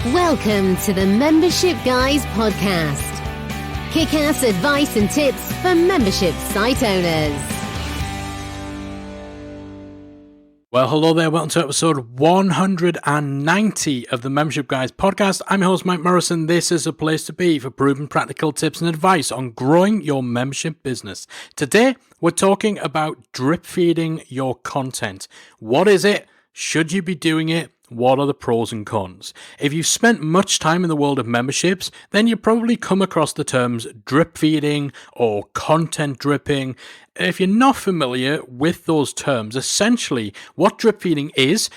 Welcome to the Membership Guys podcast. Kick-ass advice and tips for membership site owners. Well, hello there. Welcome to episode 190 of the Membership Guys podcast. I'm your host, Mike Morrison. This is a place to be for proven practical tips and advice on growing your membership business. Today, we're talking about drip feeding your content. What is it? Should you be doing it? What are the pros and cons? If you've spent much time in the world of memberships, then you probably come across the terms drip feeding or content dripping. If you're not familiar with those terms, essentially what drip feeding is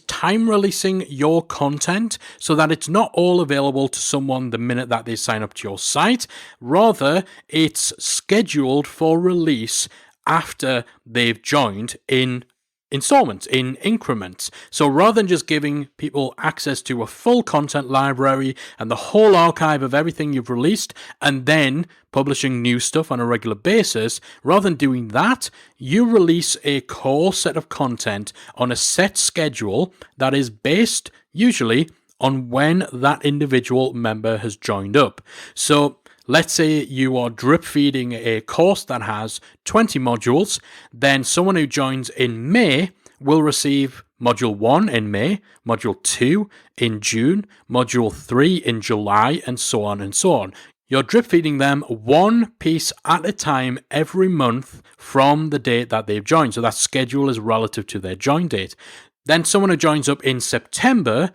time releasing your content so that it's not all available to someone the minute that they sign up to your site. Rather, it's scheduled for release after they've joined in installments, in increments. So rather than just giving people access to a full content library and the whole archive of everything you've released and then publishing new stuff on a regular basis, rather than doing that, you release a core set of content on a set schedule that is based usually on when that individual member has joined up. So let's say you are drip feeding a course that has 20 modules, then someone who joins in May will receive Module 1 in May, Module 2 in June, Module 3 in July, and so on and so on. You're drip feeding them one piece at a time every month from the date that they've joined. So that schedule is relative to their join date. Then someone who joins up in September,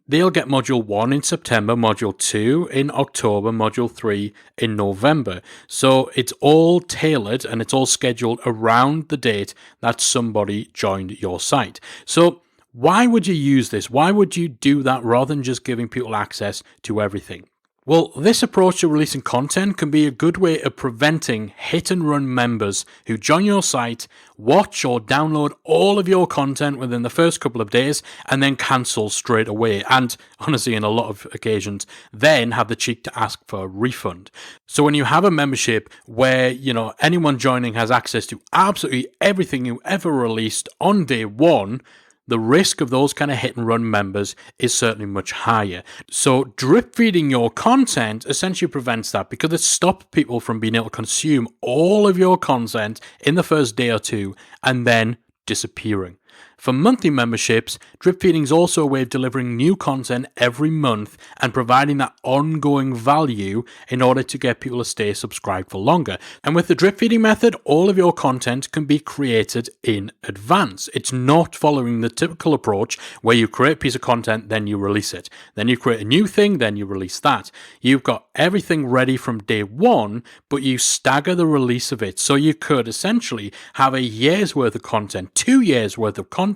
they'll get Module 1 in September, Module 2 in October, Module 3 in November. So it's all tailored and it's all scheduled around the date that somebody joined your site. So why would you use this? Why would you do that rather than just giving people access to everything? Well, this approach to releasing content can be a good way of preventing hit-and-run members who join your site, watch or download all of your content within the first couple of days, and then cancel straight away. And honestly, in a lot of occasions, then have the cheek to ask for a refund. So when you have a membership where, anyone joining has access to absolutely everything you ever released on day one, the risk of those kind of hit-and-run members is certainly much higher. So drip feeding your content essentially prevents that because it stops people from being able to consume all of your content in the first day or two and then disappearing. For monthly memberships, drip feeding is also a way of delivering new content every month and providing that ongoing value in order to get people to stay subscribed for longer. And with the drip feeding method, all of your content can be created in advance. It's not following the typical approach where you create a piece of content, then you release it. Then you create a new thing, then you release that. You've got everything ready from day one, but you stagger the release of it. So you could essentially have a year's worth of content, 2 years worth of content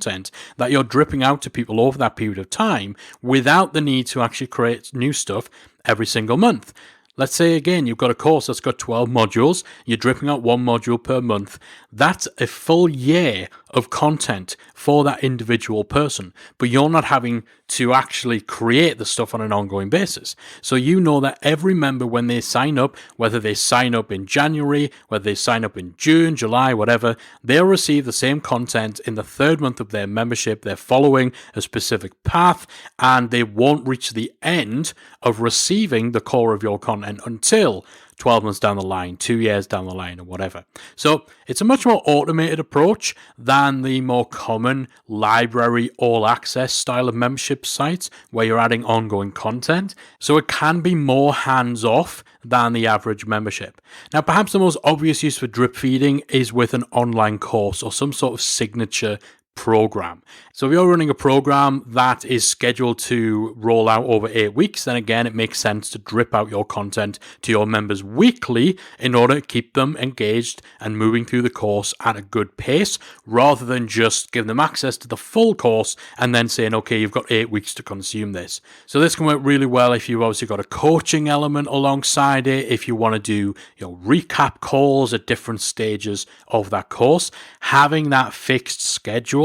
that you're dripping out to people over that period of time without the need to actually create new stuff every single month. Let's say, again, you've got a course that's got 12 modules, you're dripping out one module per month. That's a full year of content for that individual person, but you're not having to actually create the stuff on an ongoing basis. So you know that every member, when they sign up, whether they sign up in January, whether they sign up in June, July, whatever, they'll receive the same content in the third month of their membership. They're following a specific path, and they won't reach the end of receiving the core of your content until 12 months down the line, 2 years down the line, or whatever. So it's a much more automated approach than the more common library all-access style of membership sites where you're adding ongoing content. So it can be more hands-off than the average membership. Now, perhaps the most obvious use for drip feeding is with an online course or some sort of signature program. So if you're running a program that is scheduled to roll out over 8 weeks, then again, it makes sense to drip out your content to your members weekly in order to keep them engaged and moving through the course at a good pace, rather than just give them access to the full course and then saying, okay, you've got 8 weeks to consume this. So this can work really well if you've obviously got a coaching element alongside it, if you want to do recap calls at different stages of that course. Having that fixed schedule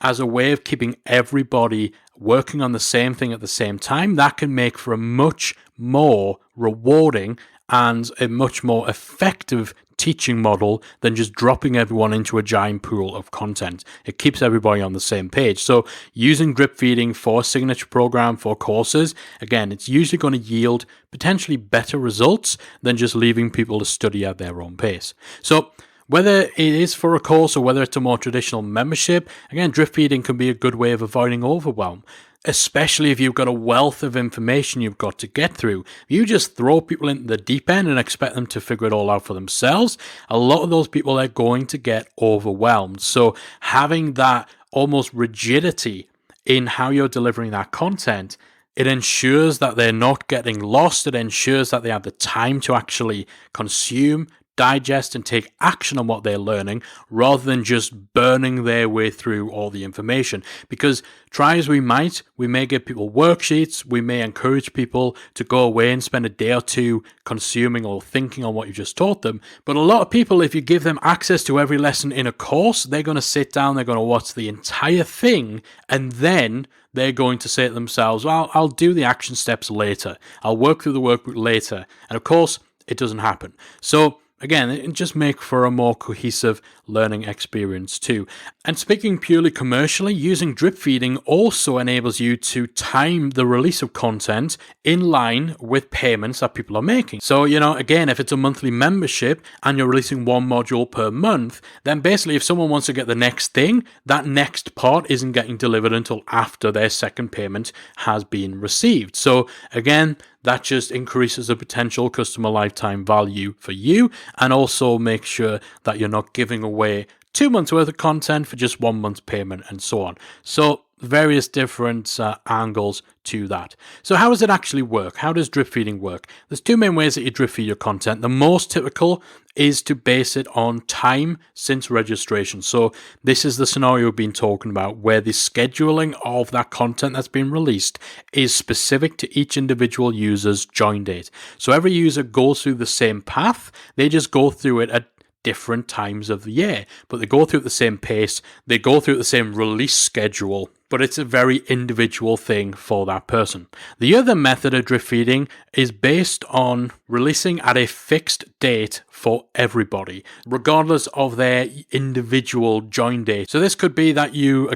as a way of keeping everybody working on the same thing at the same time, that can make for a much more rewarding and a much more effective teaching model than just dropping everyone into a giant pool of content. It keeps everybody on the same page. So using drip feeding for a signature program, for courses, again, it's usually going to yield potentially better results than just leaving people to study at their own pace. So whether it is for a course or whether it's a more traditional membership, again, drip feeding can be a good way of avoiding overwhelm, especially if you've got a wealth of information you've got to get through. You just throw people into the deep end and expect them to figure it all out for themselves. A lot of those people are going to get overwhelmed. So having that almost rigidity in how you're delivering that content, it ensures that they're not getting lost. It ensures that they have the time to actually consume, digest, and take action on what they're learning, rather than just burning their way through all the information. Because try as we might, we may give people worksheets, we may encourage people to go away and spend a day or two consuming or thinking on what you just taught them. But a lot of people, if you give them access to every lesson in a course, they're going to sit down, they're going to watch the entire thing, and then they're going to say to themselves, well, I'll do the action steps later. I'll work through the workbook later. And of course, it doesn't happen. So again, it just make for a more cohesive learning experience too. And speaking purely commercially, using drip feeding also enables you to time the release of content in line with payments that people are making. So, again, if it's a monthly membership and you're releasing one module per month, then basically if someone wants to get the next thing, that next part isn't getting delivered until after their second payment has been received. So again, that just increases the potential customer lifetime value for you, and also make sure that you're not giving away 2 months worth of content for just 1 month's payment, and so on. So various different angles to that. So how does it actually work? How does drip feeding work? There's two main ways that you drip feed your content. The most typical is to base it on time since registration. So this is the scenario we've been talking about, where the scheduling of that content that's been released is specific to each individual user's join date. So every user goes through the same path, they just go through it at different times of the year, but they go through at the same pace, they go through the same release schedule, but it's a very individual thing for that person. The other method of drip feeding is based on releasing at a fixed date for everybody, regardless of their individual join date. So this could be that you're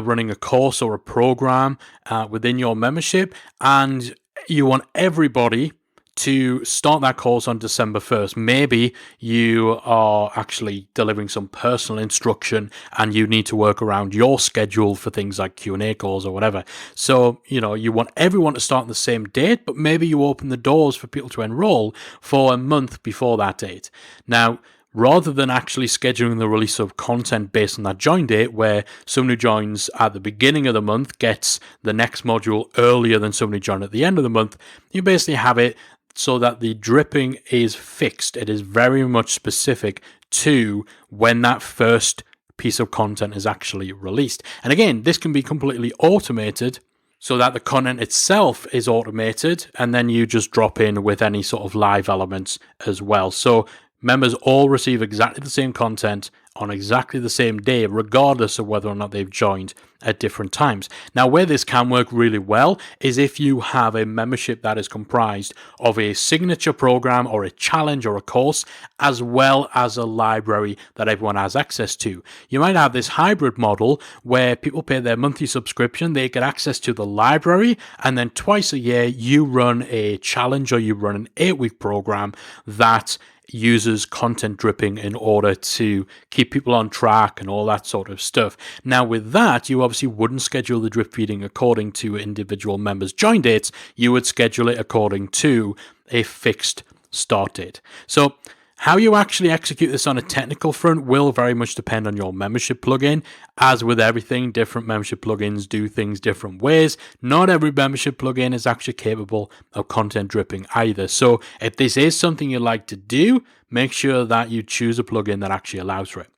running a course or a program within your membership, and you want everybody to start that course on December 1st. Maybe you are actually delivering some personal instruction and you need to work around your schedule for things like Q&A calls or whatever. So, you want everyone to start on the same date, but maybe you open the doors for people to enroll for a month before that date. Now, rather than actually scheduling the release of content based on that join date, where someone who joins at the beginning of the month gets the next module earlier than someone who joined at the end of the month, you basically have it so that the dripping is fixed. It is very much specific to when that first piece of content is actually released. And again, this can be completely automated so that the content itself is automated, and then you just drop in with any sort of live elements as well. So members all receive exactly the same content on exactly the same day, regardless of whether or not they've joined at different times. Now, where this can work really well is if you have a membership that is comprised of a signature program or a challenge or a course, as well as a library that everyone has access to. You might have this hybrid model where people pay their monthly subscription, they get access to the library, and then twice a year you run a challenge or you run an 8-week program that uses content dripping in order to keep people on track and all that sort of stuff. Now, with that, you obviously wouldn't schedule the drip feeding according to individual members' join dates. You would schedule it according to a fixed start date. So how you actually execute this on a technical front will very much depend on your membership plugin. As with everything, different membership plugins do things different ways. Not every membership plugin is actually capable of content dripping either. So if this is something you like to do, make sure that you choose a plugin that actually allows for it.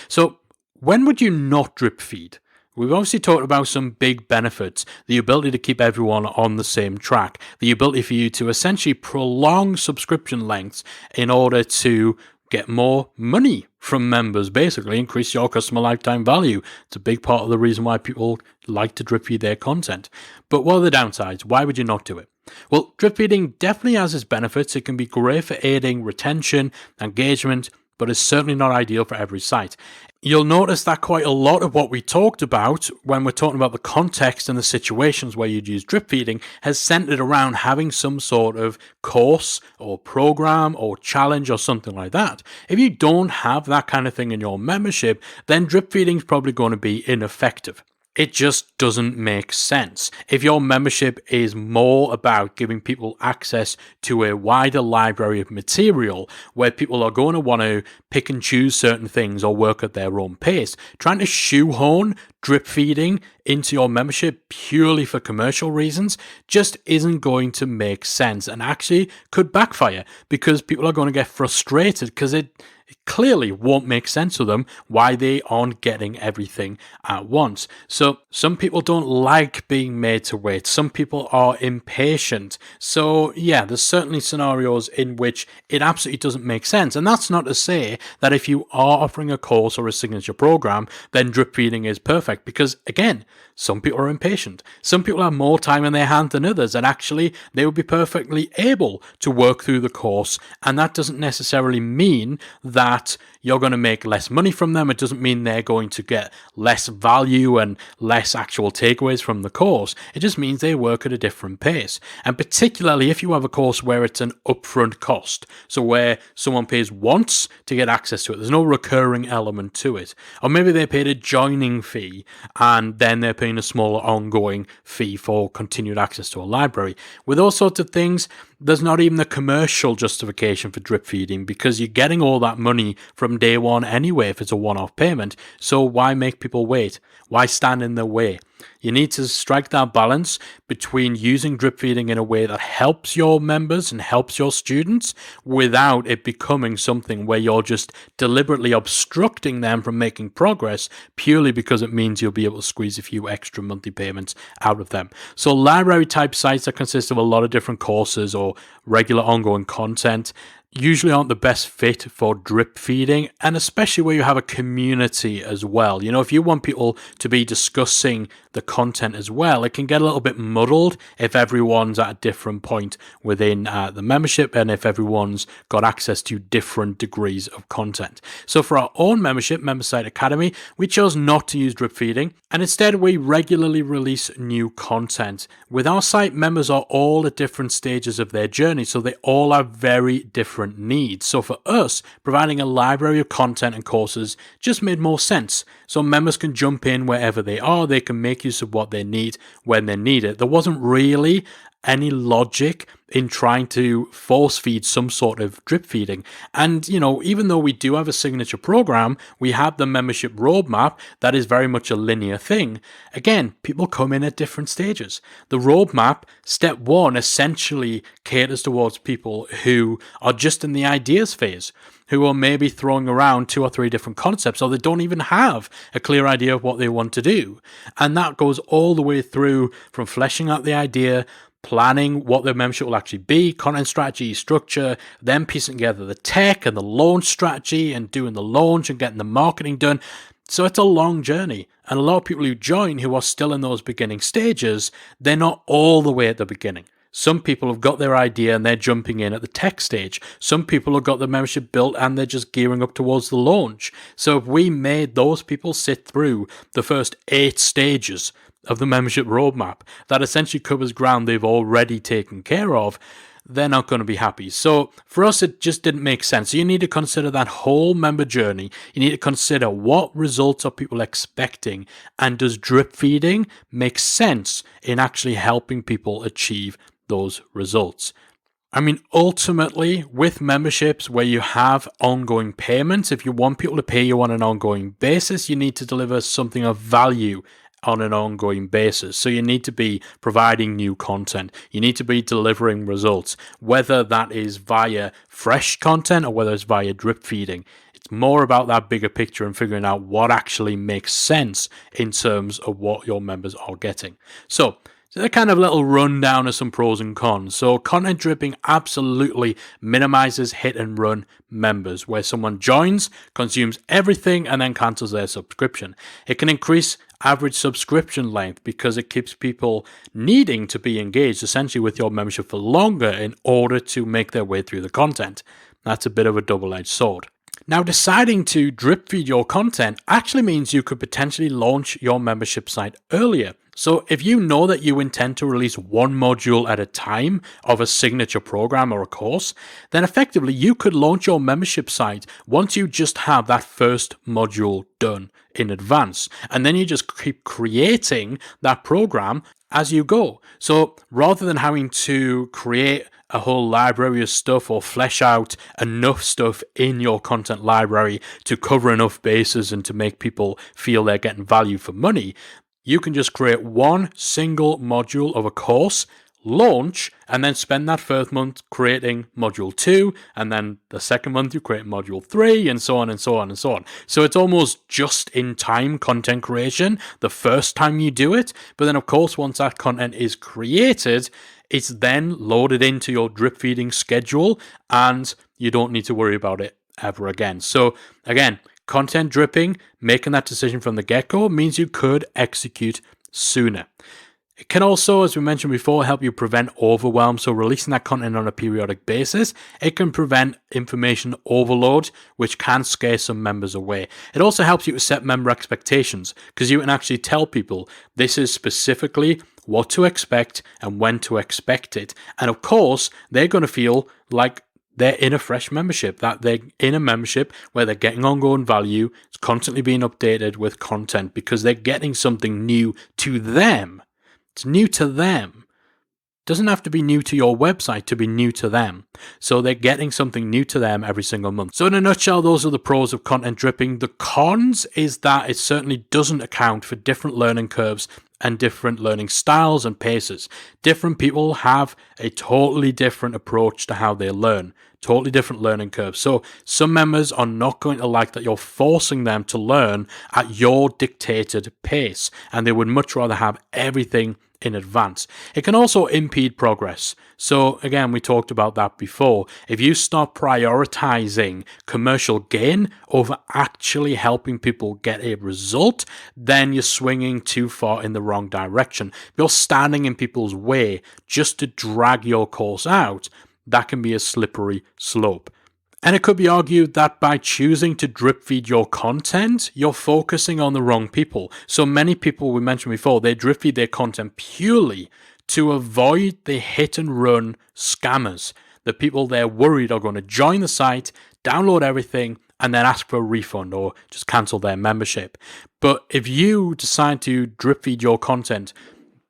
So when would you not drip feed? We've obviously talked about some big benefits, the ability to keep everyone on the same track, the ability for you to essentially prolong subscription lengths in order to get more money from members, basically increase your customer lifetime value. It's a big part of the reason why people like to drip feed their content. But what are the downsides? Why would you not do it? Well, drip feeding definitely has its benefits. It can be great for aiding retention, engagement, but it's certainly not ideal for every site. You'll notice that quite a lot of what we talked about when we're talking about the context and the situations where you'd use drip feeding has centered around having some sort of course or program or challenge or something like that. If you don't have that kind of thing in your membership, then drip feeding is probably going to be ineffective. It just doesn't make sense. If your membership is more about giving people access to a wider library of material where people are going to want to pick and choose certain things or work at their own pace, trying to shoehorn drip feeding into your membership purely for commercial reasons just isn't going to make sense and actually could backfire because people are going to get frustrated because it clearly won't make sense to them why they aren't getting everything at once. So some people don't like being made to wait. Some people are impatient. So yeah, there's certainly scenarios in which it absolutely doesn't make sense. And that's not to say that if you are offering a course or a signature program, then drip feeding is perfect. Because again, some people are impatient. Some people have more time in their hand than others, and actually they would be perfectly able to work through the course. And that doesn't necessarily mean that you're going to make less money from them. It doesn't mean they're going to get less value and less actual takeaways from the course. It just means they work at a different pace. And particularly if you have a course where it's an upfront cost, so where someone pays once to get access to it, there's no recurring element to it. Or maybe they paid a joining fee and then they're paying a smaller ongoing fee for continued access to a library. With those sorts of things, there's not even a commercial justification for drip feeding because you're getting all that money from day one anyway if it's a one-off payment. So why make people wait? Why stand in their way? You need to strike that balance between using drip feeding in a way that helps your members and helps your students without it becoming something where you're just deliberately obstructing them from making progress purely because it means you'll be able to squeeze a few extra monthly payments out of them. So library type sites that consist of a lot of different courses or regular ongoing content usually aren't the best fit for drip feeding, and especially where you have a community as well. You know, if you want people to be discussing the content as well, it can get a little bit muddled if everyone's at a different point within the membership and if everyone's got access to different degrees of content. So for our own membership, Membersite Academy, we chose not to use drip feeding, and instead we regularly release new content. With our site, members are all at different stages of their journey, so they all have very different needs. So for us, providing a library of content and courses just made more sense. So members can jump in wherever they are, they can make use of what they need when they need it. There wasn't really any logic in trying to force feed some sort of drip feeding. And, you know, even though we do have a signature program, we have the membership roadmap that is very much a linear thing. Again, people come in at different stages. The roadmap, step one, essentially caters towards people who are just in the ideas phase, who are maybe throwing around 2 or 3 different concepts, or they don't even have a clear idea of what they want to do. And that goes all the way through from fleshing out the idea, planning what the membership will actually be, content strategy, structure, then piecing together the tech and the launch strategy and doing the launch and getting the marketing done. So it's a long journey. And a lot of people who join who are still in those beginning stages, they're not all the way at the beginning. Some people have got their idea and they're jumping in at the tech stage. Some people have got the membership built and they're just gearing up towards the launch. So if we made those people sit through the first 8 stages of the membership roadmap that essentially covers ground they've already taken care of, they're not going to be happy. So for us, it just didn't make sense. So you need to consider that whole member journey. You need to consider what results are people expecting, and does drip feeding make sense in actually helping people achieve those results? I mean, ultimately, with memberships where you have ongoing payments, if you want people to pay you on an ongoing basis, you need to deliver something of value on an ongoing basis. So you need to be providing new content. You need to be delivering results, whether that is via fresh content or whether it's via drip feeding. It's more about that bigger picture and figuring out what actually makes sense in terms of what your members are getting. So a kind of little rundown of some pros and cons. So content dripping absolutely minimizes hit and run members, where someone joins, consumes everything, and then cancels their subscription. It can increase average subscription length because it keeps people needing to be engaged essentially with your membership for longer in order to make their way through the content. That's a bit of a double-edged sword. Now, deciding to drip feed your content actually means you could potentially launch your membership site earlier. So if you know that you intend to release one module at a time of a signature program or a course, then effectively you could launch your membership site once you just have that first module done in advance. And then you just keep creating that program as you go. So rather than having to create a whole library of stuff or flesh out enough stuff in your content library to cover enough bases and to make people feel they're getting value for money, you can just create one single module of a course, launch, and then spend that first month creating module 2, and then the second month you create module 3, and so on and so on and so on. So it's almost just in time content creation the first time you do it, but then of course once that content is created, it's then loaded into your drip feeding schedule and you don't need to worry about it ever again. So again, content dripping, making that decision from the get-go means you could execute sooner. It can also, as we mentioned before, help you prevent overwhelm. So releasing that content on a periodic basis, it can prevent information overload, which can scare some members away. It also helps you to set member expectations because you can actually tell people this is specifically what to expect and when to expect it. And of course, they're going to feel like they're in a fresh membership, that they're in a membership where they're getting ongoing value. It's constantly being updated with content because they're getting something new to them. It's new to them. It doesn't have to be new to your website to be new to them. So they're getting something new to them every single month. So in a nutshell, those are the pros of content dripping. The cons is that it certainly doesn't account for different learning curves and different learning styles and paces. Different people have a totally different approach to how they learn. Totally different learning curves. So some members are not going to like that you're forcing them to learn at your dictated pace, and they would much rather have everything in advance. It can also impede progress. So again, we talked about that before. If you start prioritizing commercial gain over actually helping people get a result, then you're swinging too far in the wrong direction. If you're standing in people's way just to drag your course out, that can be a slippery slope. And it could be argued that by choosing to drip feed your content, you're focusing on the wrong people. So many people, we mentioned before, they drip feed their content purely to avoid the hit and run scammers. The people they're worried are going to join the site, download everything, and then ask for a refund or just cancel their membership. But if you decide to drip feed your content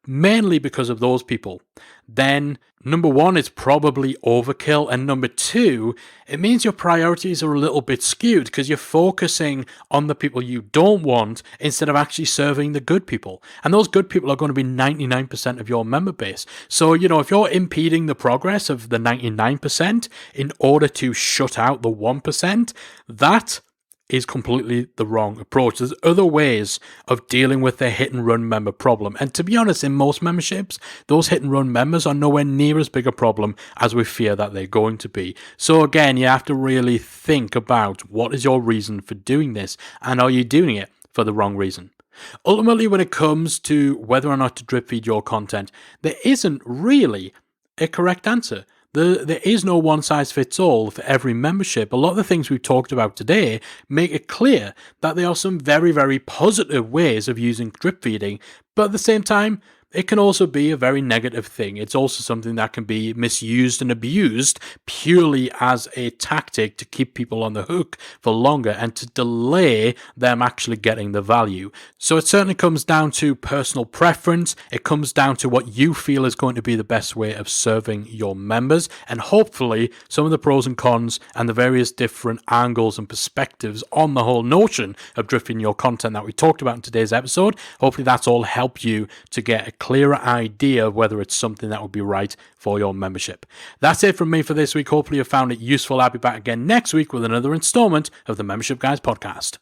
mainly because of those people, then number one, it's probably overkill. And number two, it means your priorities are a little bit skewed because you're focusing on the people you don't want instead of actually serving the good people. And those good people are going to be 99% of your member base. So, if you're impeding the progress of the 99% in order to shut out the 1%, that is completely the wrong approach. There's other ways of dealing with their hit and run member problem. And to be honest, in most memberships, those hit and run members are nowhere near as big a problem as we fear that they're going to be. So again, you have to really think about what is your reason for doing this, and are you doing it for the wrong reason? Ultimately, when it comes to whether or not to drip feed your content, there isn't really a correct answer. There is no one-size-fits-all for every membership. A lot of the things we've talked about today make it clear that there are some very, very positive ways of using drip feeding, but at the same time, it can also be a very negative thing. It's also something that can be misused and abused purely as a tactic to keep people on the hook for longer and to delay them actually getting the value. So it certainly comes down to personal preference. It comes down to what you feel is going to be the best way of serving your members. And hopefully some of the pros and cons and the various different angles and perspectives on the whole notion of drifting your content that we talked about in today's episode, hopefully that's all helped you to get a clearer idea of whether it's something that would be right for your membership. That's it from me for this week. Hopefully you found it useful. I'll be back again next week with another installment of the Membership Guys podcast.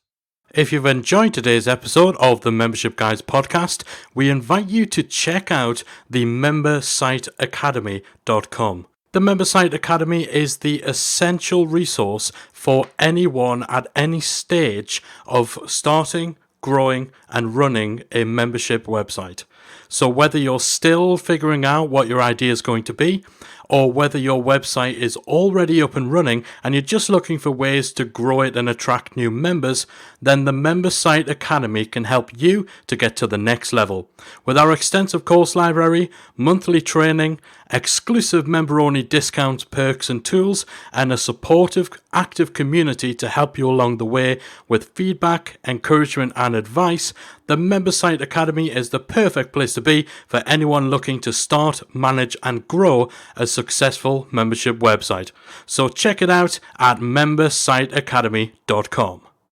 If you've enjoyed today's episode of the Membership Guys podcast, we invite you to check out the membersiteacademy.com. The Member Site Academy is the essential resource for anyone at any stage of starting, growing, and running a membership website. So whether you're still figuring out what your idea is going to be, or whether your website is already up and running and you're just looking for ways to grow it and attract new members, then the Member Site Academy can help you to get to the next level. With our extensive course library, monthly training, exclusive member-only discounts, perks and tools, and a supportive, active community to help you along the way with feedback, encouragement and advice, the Member Site Academy is the perfect place to be for anyone looking to start, manage and grow a successful membership website. So check it out at membersiteacademy.com.